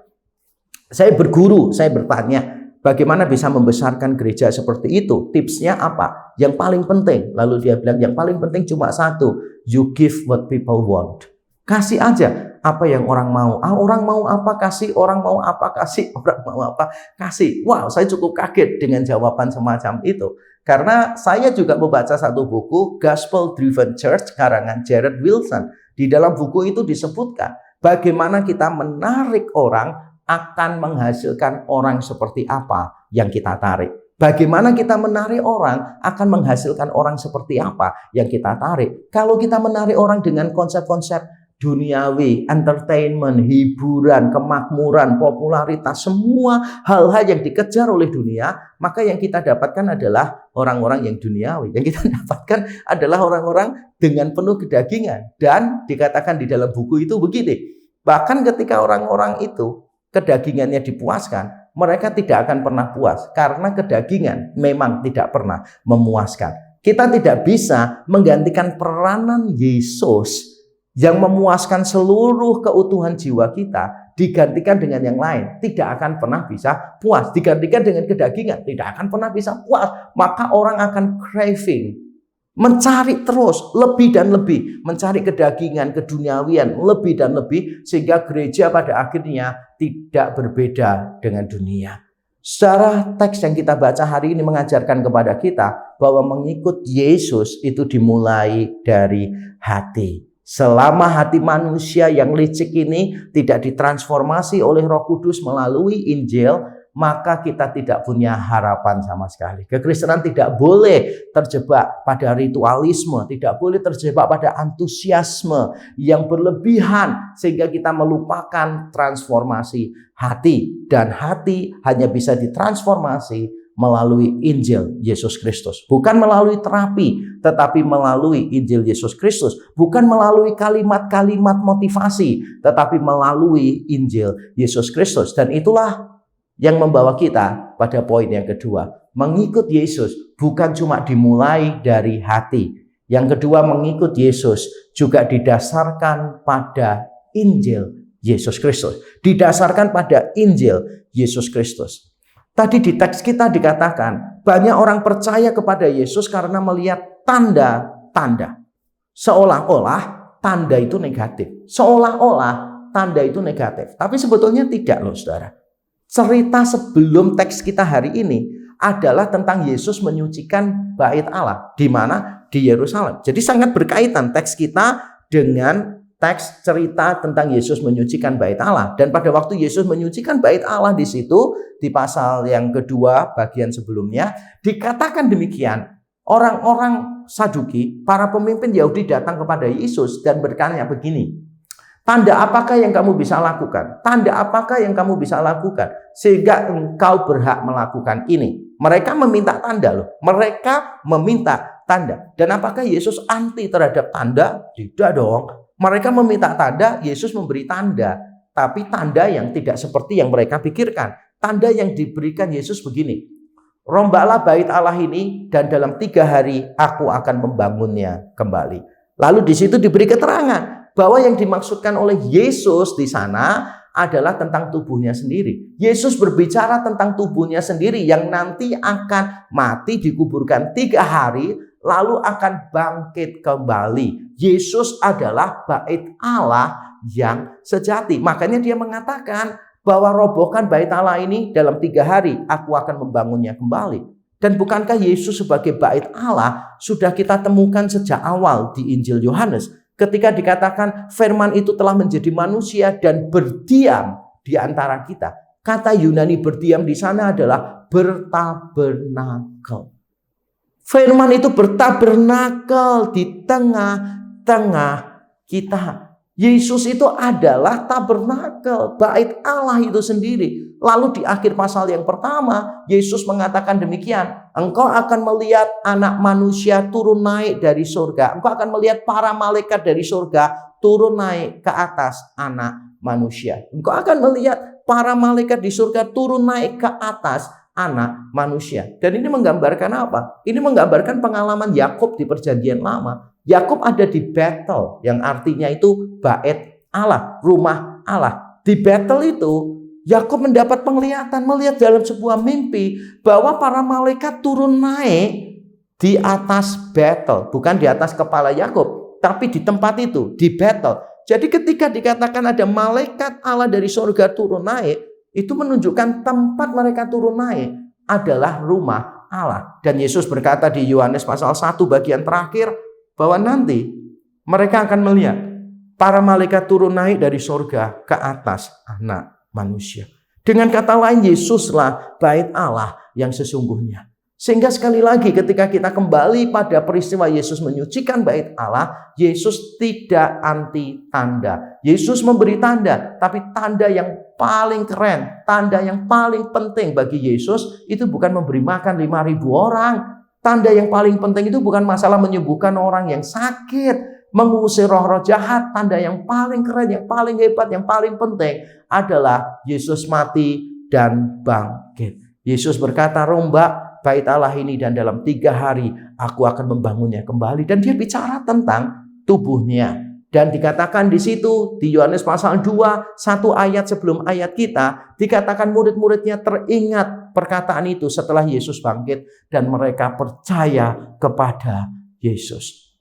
Saya berguru, saya bertanya, bagaimana bisa membesarkan gereja seperti itu? Tipsnya apa? Yang paling penting. Lalu dia bilang, yang paling penting cuma satu. You give what people want. Kasih aja apa yang orang mau. Orang mau apa kasih, orang mau apa kasih, orang mau apa kasih. Wow, saya cukup kaget dengan jawaban semacam itu. Karena saya juga membaca satu buku, Gospel Driven Church, karangan Jared Wilson. Di dalam buku itu disebutkan bagaimana kita menarik orang akan menghasilkan orang seperti apa yang kita tarik. Bagaimana kita menarik orang akan menghasilkan orang seperti apa yang kita tarik. Kalau kita menarik orang dengan konsep-konsep duniawi, entertainment, hiburan, kemakmuran, popularitas, semua hal-hal yang dikejar oleh dunia, maka yang kita dapatkan adalah orang-orang yang duniawi. Yang kita dapatkan adalah orang-orang dengan penuh kedagingan. Dan dikatakan di dalam buku itu begini, bahkan ketika orang-orang itu kedagingannya dipuaskan, mereka tidak akan pernah puas karena kedagingan memang tidak pernah memuaskan. Kita tidak bisa menggantikan peranan Yesus yang memuaskan seluruh keutuhan jiwa kita digantikan dengan yang lain. Tidak akan pernah bisa puas. Digantikan dengan kedagingan, tidak akan pernah bisa puas. Maka orang akan craving, mencari terus lebih dan lebih, mencari kedagingan, keduniawian lebih dan lebih, sehingga gereja pada akhirnya tidak berbeda dengan dunia. Secara teks yang kita baca hari ini mengajarkan kepada kita bahwa mengikut Yesus itu dimulai dari hati. Selama hati manusia yang licik ini tidak ditransformasi oleh Roh Kudus melalui Injil, maka kita tidak punya harapan sama sekali. Kekristenan tidak boleh terjebak pada ritualisme, tidak boleh terjebak pada antusiasme yang berlebihan sehingga kita melupakan transformasi hati. Dan hati hanya bisa ditransformasi melalui Injil Yesus Kristus. Bukan melalui terapi, tetapi melalui Injil Yesus Kristus. Bukan melalui kalimat-kalimat motivasi, tetapi melalui Injil Yesus Kristus. Dan itulah yang membawa kita pada poin yang kedua. Mengikut Yesus bukan cuma dimulai dari hati. Yang kedua, mengikut Yesus juga didasarkan pada Injil Yesus Kristus. Didasarkan pada Injil Yesus Kristus. Tadi di teks kita dikatakan, banyak orang percaya kepada Yesus karena melihat tanda-tanda. Seolah-olah tanda itu negatif. Seolah-olah tanda itu negatif. Tapi sebetulnya tidak loh saudara. Cerita sebelum teks kita hari ini adalah tentang Yesus menyucikan bait Allah. Di mana? Di Yerusalem. Jadi sangat berkaitan teks kita dengan teks cerita tentang Yesus menyucikan bait Allah. Dan pada waktu Yesus menyucikan bait Allah di situ, di pasal yang kedua bagian sebelumnya, dikatakan demikian. Orang-orang Saduki, para pemimpin Yahudi datang kepada Yesus dan bertanya begini, tanda apakah yang kamu bisa lakukan? Tanda apakah yang kamu bisa lakukan sehingga engkau berhak melakukan ini? Mereka meminta tanda loh. Mereka meminta tanda. Dan apakah Yesus anti terhadap tanda? Tidak dong. Mereka meminta tanda, Yesus memberi tanda. Tapi tanda yang tidak seperti yang mereka pikirkan. Tanda yang diberikan Yesus begini. Rombaklah bait Allah ini dan dalam 3 hari aku akan membangunnya kembali. Lalu di situ diberi keterangan bahwa yang dimaksudkan oleh Yesus di sana adalah tentang tubuhnya sendiri. Yesus berbicara tentang tubuhnya sendiri yang nanti akan mati, dikuburkan 3 hari, lalu akan bangkit kembali. Yesus adalah bait Allah yang sejati. Makanya dia mengatakan bahwa robohkan bait Allah ini dalam 3 hari, aku akan membangunnya kembali. Dan bukankah Yesus sebagai bait Allah sudah kita temukan sejak awal di Injil Yohanes? Ketika dikatakan firman itu telah menjadi manusia dan berdiam di antara kita. Kata Yunani berdiam di sana adalah bertabernakel. Firman itu bertabernakel di tengah-tengah kita. Yesus itu adalah tabernakel, bait Allah itu sendiri. Lalu di akhir pasal yang pertama, Yesus mengatakan demikian. Engkau akan melihat anak manusia turun naik dari surga. Engkau akan melihat para malaikat dari surga turun naik ke atas anak manusia. Engkau akan melihat para malaikat di surga turun naik ke atas anak manusia. Dan ini menggambarkan apa? Ini menggambarkan pengalaman Yakub di perjanjian lama. Yakub ada di Betel, yang artinya itu bait Allah, rumah Allah. Di Betel itu, Yakub mendapat penglihatan, melihat dalam sebuah mimpi bahwa para malaikat turun naik di atas Betel, bukan di atas kepala Yakub, tapi di tempat itu, di Betel. Jadi ketika dikatakan ada malaikat Allah dari surga turun naik, itu menunjukkan tempat mereka turun naik adalah rumah Allah. Dan Yesus berkata di Yohanes pasal 1 bagian terakhir, bahwa nanti mereka akan melihat para malaikat turun naik dari surga ke atas anak manusia. Dengan kata lain, Yesuslah bait Allah yang sesungguhnya. Sehingga sekali lagi ketika kita kembali pada peristiwa Yesus menyucikan bait Allah, Yesus tidak anti tanda. Yesus memberi tanda, tapi tanda yang paling keren, tanda yang paling penting bagi Yesus itu bukan memberi makan 5.000 orang. Tanda yang paling penting itu bukan masalah menyembuhkan orang yang sakit, mengusir roh-roh jahat. Tanda yang paling keren, yang paling hebat, yang paling penting adalah Yesus mati dan bangkit. Yesus berkata, rombak bait Allah ini dan dalam 3 hari aku akan membangunnya kembali. Dan dia bicara tentang tubuhnya. Dan dikatakan di situ di Yohanes pasal 2, 1 ayat sebelum ayat kita, dikatakan murid-muridnya teringat perkataan itu setelah Yesus bangkit dan mereka percaya kepada Yesus.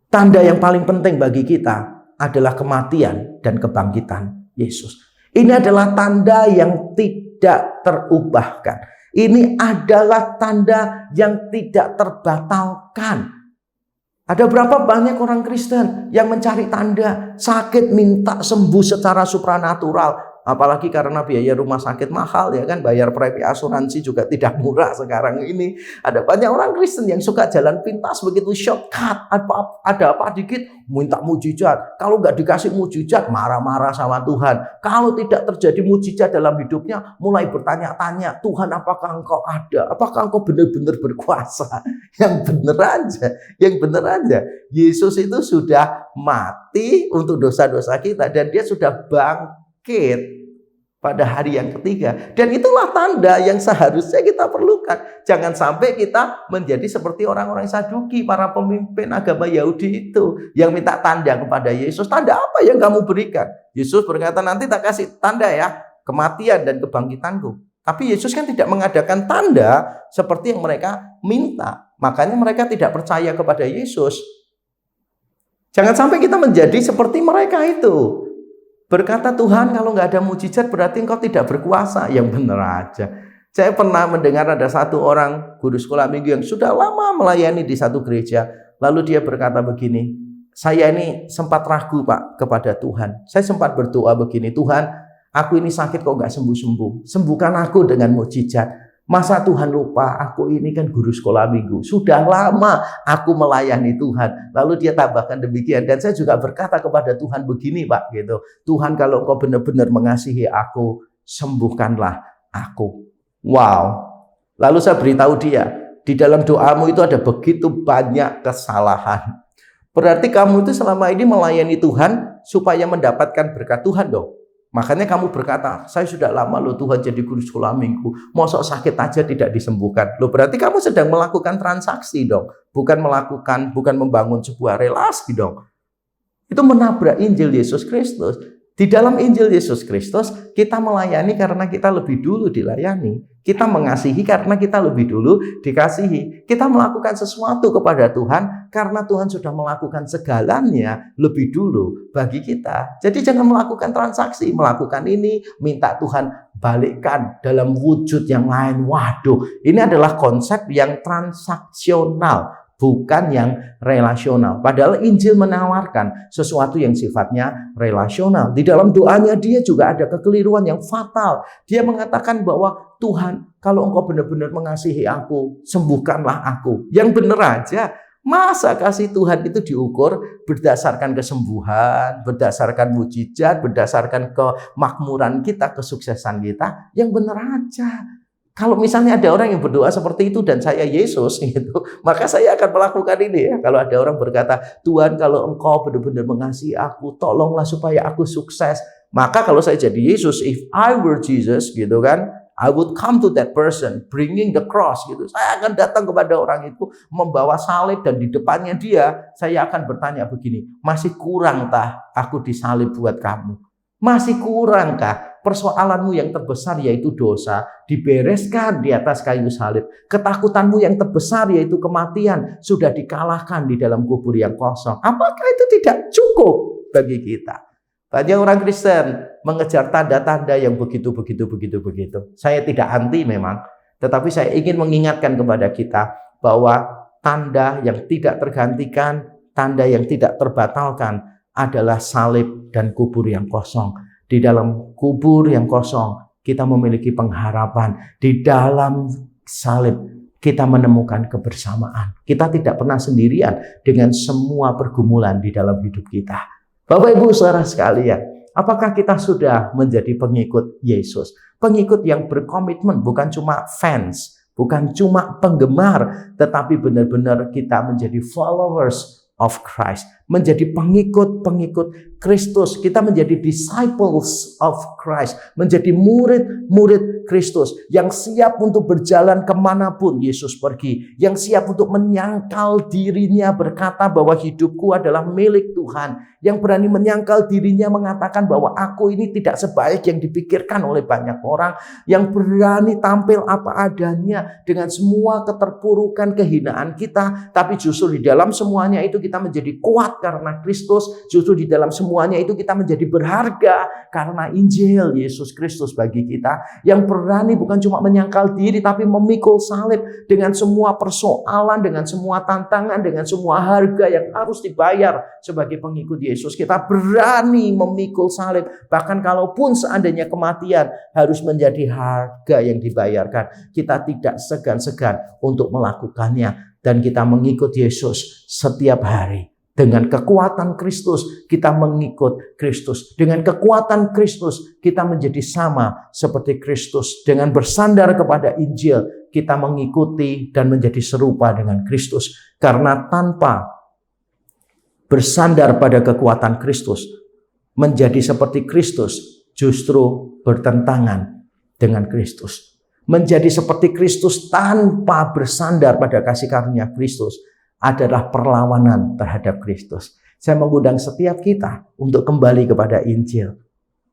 Tanda yang paling penting bagi kita adalah kematian dan kebangkitan Yesus. Ini adalah tanda yang tidak terubahkan. Ini adalah tanda yang tidak terbatalkan. Ada berapa banyak orang Kristen yang mencari tanda, sakit minta sembuh secara supranatural. Apalagi karena biaya rumah sakit mahal ya kan, bayar premi asuransi juga tidak murah sekarang ini. Ada banyak orang Kristen yang suka jalan pintas begitu shortcut, ada apa dikit minta mujizat. Kalau nggak dikasih mujizat marah-marah sama Tuhan. Kalau tidak terjadi mujizat dalam hidupnya mulai bertanya-tanya, Tuhan apakah engkau ada? Apakah engkau benar-benar berkuasa? Yang benar aja. Yesus itu sudah mati untuk dosa-dosa kita dan dia sudah bangkit pada hari yang ketiga. Dan itulah tanda yang seharusnya kita perlukan. Jangan sampai kita menjadi seperti orang-orang Saduki, para pemimpin agama Yahudi itu yang minta tanda kepada Yesus. Tanda apa yang kamu berikan? Yesus berkata, nanti tak kasih tanda ya, kematian dan kebangkitanku. Tapi Yesus kan tidak mengadakan tanda seperti yang mereka minta. Makanya mereka tidak percaya kepada Yesus. Jangan sampai kita menjadi seperti mereka itu. Berkata Tuhan, kalau nggak ada mujizat berarti engkau tidak berkuasa. Yang benar aja. Saya pernah mendengar ada satu orang guru sekolah minggu yang sudah lama melayani di satu gereja. Lalu dia berkata begini, saya ini sempat ragu Pak kepada Tuhan. Saya sempat berdoa begini, Tuhan, aku ini sakit kok nggak sembuh-sembuh. Sembuhkan aku dengan mukjizat. Masa Tuhan lupa, aku ini kan guru sekolah minggu. Sudah lama aku melayani Tuhan. Lalu dia tambahkan demikian. Dan saya juga berkata kepada Tuhan begini Pak, gitu. Tuhan, kalau Engkau benar-benar mengasihi aku, sembuhkanlah aku. Wow. Lalu saya beritahu dia, di dalam doamu itu ada begitu banyak kesalahan. Berarti kamu itu selama ini melayani Tuhan supaya mendapatkan berkat Tuhan dong. Makanya kamu berkata, saya sudah lama loh Tuhan jadi guru sekolah minggu. Mosok sakit aja tidak disembuhkan. Loh berarti kamu sedang melakukan transaksi dong. Bukan membangun sebuah relasi dong. Itu menabrak Injil Yesus Kristus. Di dalam Injil Yesus Kristus, kita melayani karena kita lebih dulu dilayani. Kita mengasihi karena kita lebih dulu dikasihi. Kita melakukan sesuatu kepada Tuhan karena Tuhan sudah melakukan segalanya lebih dulu bagi kita. Jadi jangan melakukan transaksi, melakukan ini, minta Tuhan balikkan dalam wujud yang lain. Waduh, ini adalah konsep yang transaksional. Bukan yang relasional. Padahal Injil menawarkan sesuatu yang sifatnya relasional. Di dalam doanya dia juga ada kekeliruan yang fatal. Dia mengatakan bahwa Tuhan, kalau Engkau benar-benar mengasihi aku, sembuhkanlah aku. Yang benar aja. Masa kasih Tuhan itu diukur berdasarkan kesembuhan, berdasarkan mujizat, berdasarkan kemakmuran kita, kesuksesan kita. Yang benar aja. Kalau misalnya ada orang yang berdoa seperti itu dan saya Yesus gitu, maka saya akan melakukan ini ya. Kalau ada orang berkata, Tuhan kalau Engkau benar-benar mengasihi aku, tolonglah supaya aku sukses. Maka kalau saya jadi Yesus, if I were Jesus gitu kan, I would come to that person bringing the cross gitu. Saya akan datang kepada orang itu membawa salib dan di depannya dia, saya akan bertanya begini, masih kurang tah aku disalib buat kamu? Masih kurang kah? Persoalanmu yang terbesar yaitu dosa dibereskan di atas kayu salib. Ketakutanmu yang terbesar yaitu kematian sudah dikalahkan di dalam kubur yang kosong. Apakah itu tidak cukup bagi kita? Banyak orang Kristen mengejar tanda-tanda yang begitu. Saya tidak anti memang, tetapi saya ingin mengingatkan kepada kita bahwa tanda yang tidak tergantikan, tanda yang tidak terbatalkan adalah salib dan kubur yang kosong. Di dalam kubur yang kosong, kita memiliki pengharapan. Di dalam salib, kita menemukan kebersamaan. Kita tidak pernah sendirian dengan semua pergumulan di dalam hidup kita. Bapak Ibu saudara sekalian, apakah kita sudah menjadi pengikut Yesus? Pengikut yang berkomitmen, bukan cuma fans, bukan cuma penggemar, tetapi benar-benar kita menjadi followers of Christ, menjadi pengikut Kristus. Kita menjadi disciples of Christ, menjadi murid Kristus yang siap untuk berjalan kemanapun Yesus pergi, yang siap untuk menyangkal dirinya berkata bahwa hidupku adalah milik Tuhan, yang berani menyangkal dirinya mengatakan bahwa aku ini tidak sebaik yang dipikirkan oleh banyak orang, yang berani tampil apa adanya dengan semua keterpurukan kehinaan kita, tapi justru di dalam semuanya itu kita menjadi kuat karena Kristus. Justru di dalam semuanya itu kita menjadi berharga karena Injil Yesus Kristus bagi kita, yang berani bukan cuma menyangkal diri tapi memikul salib dengan semua persoalan, dengan semua tantangan, dengan semua harga yang harus dibayar sebagai pengikut Yesus. Kita berani memikul salib, bahkan kalaupun seandainya kematian harus menjadi harga yang dibayarkan, kita tidak segan-segan untuk melakukannya. Dan kita mengikut Yesus setiap hari. Dengan kekuatan Kristus, kita mengikut Kristus. Dengan kekuatan Kristus, kita menjadi sama seperti Kristus. Dengan bersandar kepada Injil, kita mengikuti dan menjadi serupa dengan Kristus. Karena tanpa bersandar pada kekuatan Kristus, menjadi seperti Kristus, justru bertentangan dengan Kristus. Menjadi seperti Kristus tanpa bersandar pada kasih karunia Kristus adalah perlawanan terhadap Kristus. Saya mengundang setiap kita untuk kembali kepada Injil.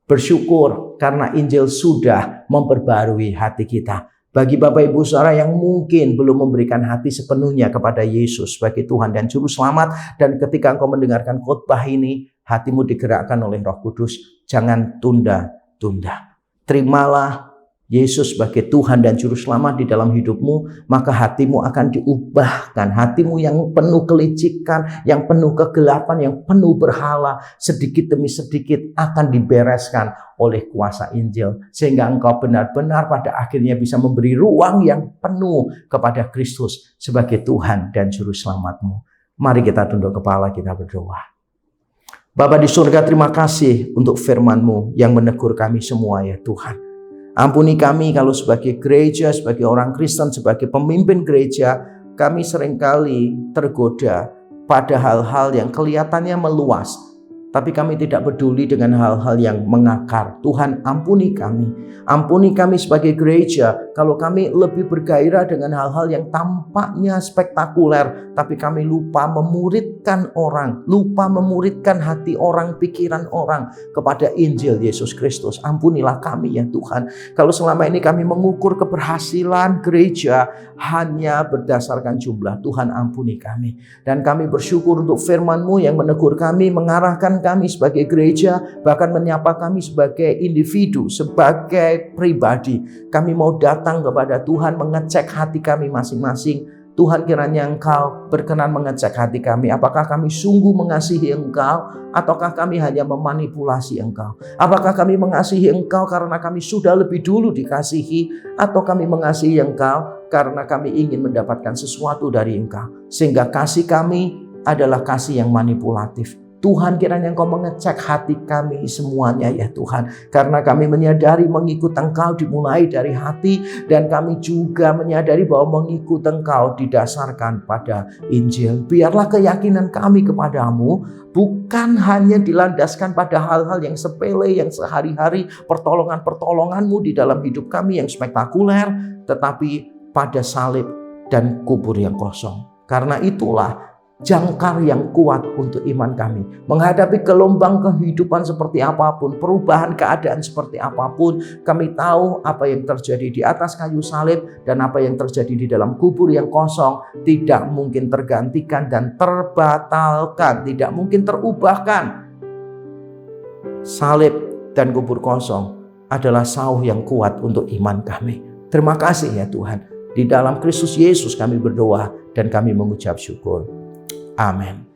Bersyukur karena Injil sudah memperbarui hati kita. Bagi Bapak Ibu Saudara yang mungkin belum memberikan hati sepenuhnya kepada Yesus sebagai Tuhan dan Juru Selamat, dan ketika engkau mendengarkan khotbah ini, hatimu digerakkan oleh Roh Kudus, jangan tunda-tunda. Terimalah Yesus sebagai Tuhan dan Juru Selamat di dalam hidupmu, maka hatimu akan diubahkan. Hatimu yang penuh kelicikan, yang penuh kegelapan, yang penuh berhala, sedikit demi sedikit akan dibereskan oleh kuasa Injil. Sehingga engkau benar-benar pada akhirnya bisa memberi ruang yang penuh kepada Kristus sebagai Tuhan dan Juru Selamatmu. Mari kita tunduk kepala, kita berdoa. Bapa di surga, terima kasih untuk firman-Mu yang menegur kami semua ya Tuhan. Ampuni kami kalau sebagai gereja, sebagai orang Kristen, sebagai pemimpin gereja, kami seringkali tergoda pada hal-hal yang kelihatannya meluas, tapi kami tidak peduli dengan hal-hal yang mengakar. Tuhan, ampuni kami. Ampuni kami sebagai gereja kalau kami lebih bergairah dengan hal-hal yang tampaknya spektakuler, tapi kami lupa memuridkan orang, lupa memuridkan hati orang, pikiran orang kepada Injil Yesus Kristus. Ampunilah kami ya Tuhan. Kalau selama ini kami mengukur keberhasilan gereja hanya berdasarkan jumlah, Tuhan ampuni kami. Dan kami bersyukur untuk firman-Mu yang menegur kami, mengarahkan kami sebagai gereja, bahkan menyapa kami sebagai individu, sebagai pribadi. Kami mau datang kepada Tuhan, mengecek hati kami masing-masing. Tuhan, kiranya Engkau berkenan mengecek hati kami. Apakah kami sungguh mengasihi Engkau, ataukah kami hanya memanipulasi Engkau? Apakah kami mengasihi Engkau karena kami sudah lebih dulu dikasihi, atau kami mengasihi Engkau karena kami ingin mendapatkan sesuatu dari Engkau? Sehingga kasih kami adalah kasih yang manipulatif. Tuhan, kiranya Engkau mengecek hati kami semuanya ya Tuhan. Karena kami menyadari mengikut Engkau dimulai dari hati. Dan kami juga menyadari bahwa mengikut Engkau didasarkan pada Injil. Biarlah keyakinan kami kepadamu bukan hanya dilandaskan pada hal-hal yang sepele, yang sehari-hari, pertolongan-pertolongan-Mu di dalam hidup kami yang spektakuler, tetapi pada salib dan kubur yang kosong. Karena itulah jangkar yang kuat untuk iman kami. Menghadapi gelombang kehidupan seperti apapun, perubahan keadaan seperti apapun, kami tahu apa yang terjadi di atas kayu salib dan apa yang terjadi di dalam kubur yang kosong tidak mungkin tergantikan dan terbatalkan, tidak mungkin terubahkan. Salib dan kubur kosong adalah sauh yang kuat untuk iman kami. Terima kasih ya Tuhan. Di dalam Kristus Yesus kami berdoa dan kami mengucap syukur. Amin.